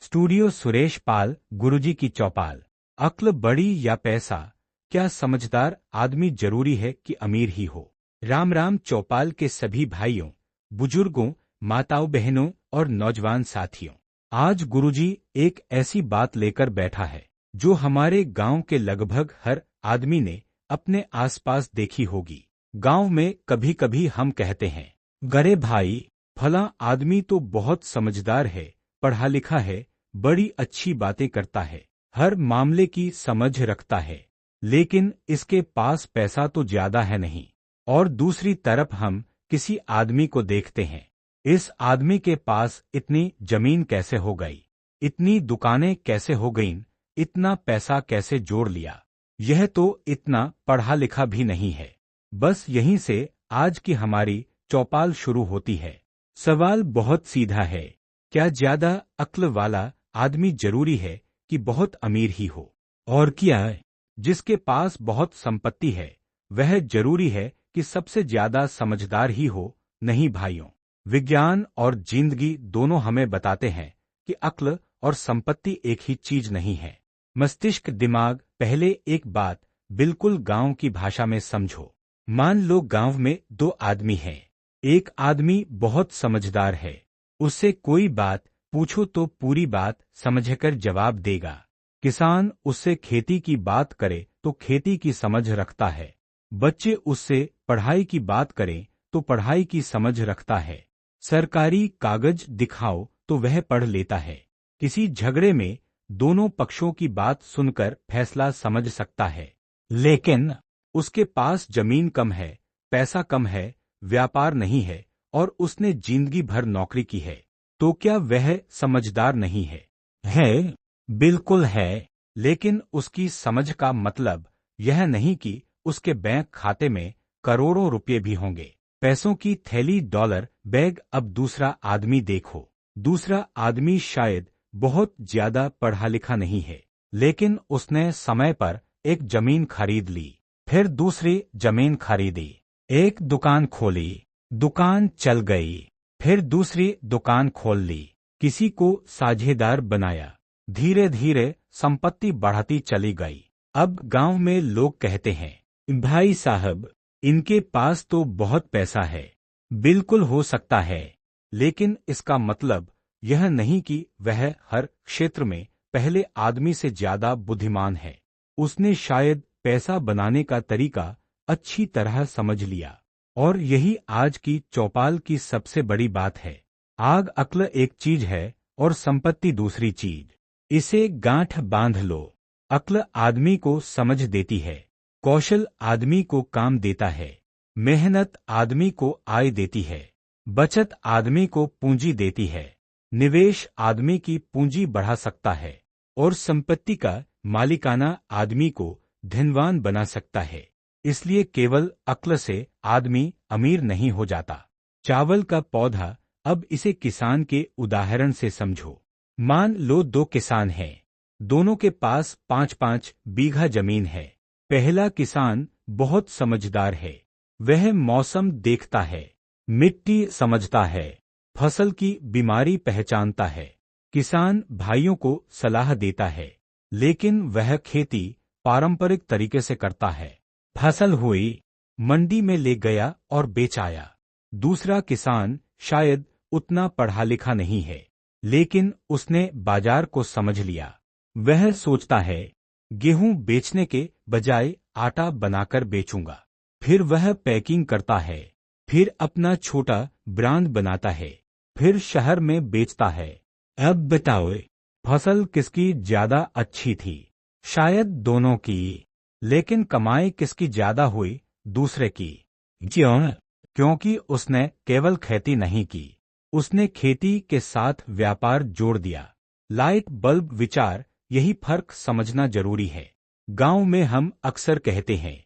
Studio Suresh पाल। गुरुजी की चौपाल। अक्ल बड़ी या पैसा, क्या समझदार आदमी जरूरी है कि अमीर ही हो? राम राम चौपाल के सभी भाइयों, बुजुर्गों, माताओं बहनों और नौजवान साथियों। आज गुरुजी एक ऐसी बात लेकर बैठा है जो हमारे गांव के लगभग हर आदमी ने अपने आसपास देखी होगी। गांव में कभी कभी हम कहते हैं, गरे भाई, फला आदमी तो बहुत समझदार है, पढ़ा लिखा है, बड़ी अच्छी बातें करता है, हर मामले की समझ रखता है, लेकिन इसके पास पैसा तो ज्यादा है नहीं। और दूसरी तरफ हम किसी आदमी को देखते हैं, इस आदमी के पास इतनी जमीन कैसे हो गई, इतनी दुकानें कैसे हो गईं, इतना पैसा कैसे जोड़ लिया, यह तो इतना पढ़ा लिखा भी नहीं है। बस यहीं से आज की हमारी चौपाल शुरू होती है। सवाल बहुत सीधा है, क्या ज्यादा अक्ल वाला आदमी जरूरी है कि बहुत अमीर ही हो? और क्या है जिसके पास बहुत संपत्ति है वह जरूरी है कि सबसे ज्यादा समझदार ही हो? नहीं भाइयों, विज्ञान और जिंदगी दोनों हमें बताते हैं कि अक्ल और संपत्ति एक ही चीज नहीं है। मस्तिष्क, दिमाग। पहले एक बात बिल्कुल गांव की भाषा में समझो। मान लो गांव में दो आदमी हैं। एक आदमी बहुत समझदार है, उससे कोई बात पूछो तो पूरी बात समझकर जवाब देगा। किसान उससे खेती की बात करे तो खेती की समझ रखता है। बच्चे उससे पढ़ाई की बात करें तो पढ़ाई की समझ रखता है। सरकारी कागज दिखाओ तो वह पढ़ लेता है। किसी झगड़े में दोनों पक्षों की बात सुनकर फैसला समझ सकता है। लेकिन उसके पास जमीन कम है, पैसा कम है, व्यापार नहीं है और उसने जिंदगी भर नौकरी की है, तो क्या वह समझदार नहीं है? है, बिल्कुल है। लेकिन उसकी समझ का मतलब यह नहीं कि उसके बैंक खाते में करोड़ों रुपए भी होंगे। पैसों की थैली, डॉलर बैग। अब दूसरा आदमी देखो। दूसरा आदमी शायद बहुत ज्यादा पढ़ा लिखा नहीं है, लेकिन उसने समय पर एक जमीन खरीद ली, फिर दूसरी जमीन खरीदी, एक दुकान खोली, दुकान चल गई, फिर दूसरी दुकान खोल ली, किसी को साझेदार बनाया, धीरे धीरे संपत्ति बढ़ती चली गई। अब गांव में लोग कहते हैं, भाई साहब, इनके पास तो बहुत पैसा है। बिल्कुल हो सकता है, लेकिन इसका मतलब यह नहीं कि वह हर क्षेत्र में पहले आदमी से ज्यादा बुद्धिमान है। उसने शायद पैसा बनाने का तरीका अच्छी तरह समझ लिया। और यही आज की चौपाल की सबसे बड़ी बात है। आग अक्ल एक चीज है और संपत्ति दूसरी चीज। इसे गांठ बांध लो। अक्ल आदमी को समझ देती है, कौशल आदमी को काम देता है, मेहनत आदमी को आय देती है, बचत आदमी को पूंजी देती है, निवेश आदमी की पूंजी बढ़ा सकता है और संपत्ति का मालिकाना आदमी को धनवान बना सकता है। इसलिए केवल अक्ल से आदमी अमीर नहीं हो जाता। चावल का पौधा, अब इसे किसान के उदाहरण से समझो। मान लो दो किसान हैं, दोनों के पास 5-5 बीघा जमीन है। पहला किसान बहुत समझदार है, वह मौसम देखता है, मिट्टी समझता है, फसल की बीमारी पहचानता है। किसान भाइयों को सलाह देता है, लेकिन वह खेती पारंपरिक तरीके से करता है। फसल हुई, मंडी में ले गया और बेच आया। दूसरा किसान शायद उतना पढ़ा लिखा नहीं है, लेकिन उसने बाजार को समझ लिया। वह सोचता है, गेहूं बेचने के बजाय आटा बनाकर बेचूंगा। फिर वह पैकिंग करता है, फिर अपना छोटा ब्रांड बनाता है, फिर शहर में बेचता है। अब बताओ, फसल किसकी ज्यादा अच्छी थी? शायद दोनों की, लेकिन कमाई किसकी ज्यादा हुई? दूसरे की। क्यों? क्योंकि उसने केवल खेती नहीं की, उसने खेती के साथ व्यापार जोड़ दिया। लाइट बल्ब विचार, यही फर्क समझना जरूरी है। गांव में हम अक्सर कहते हैं,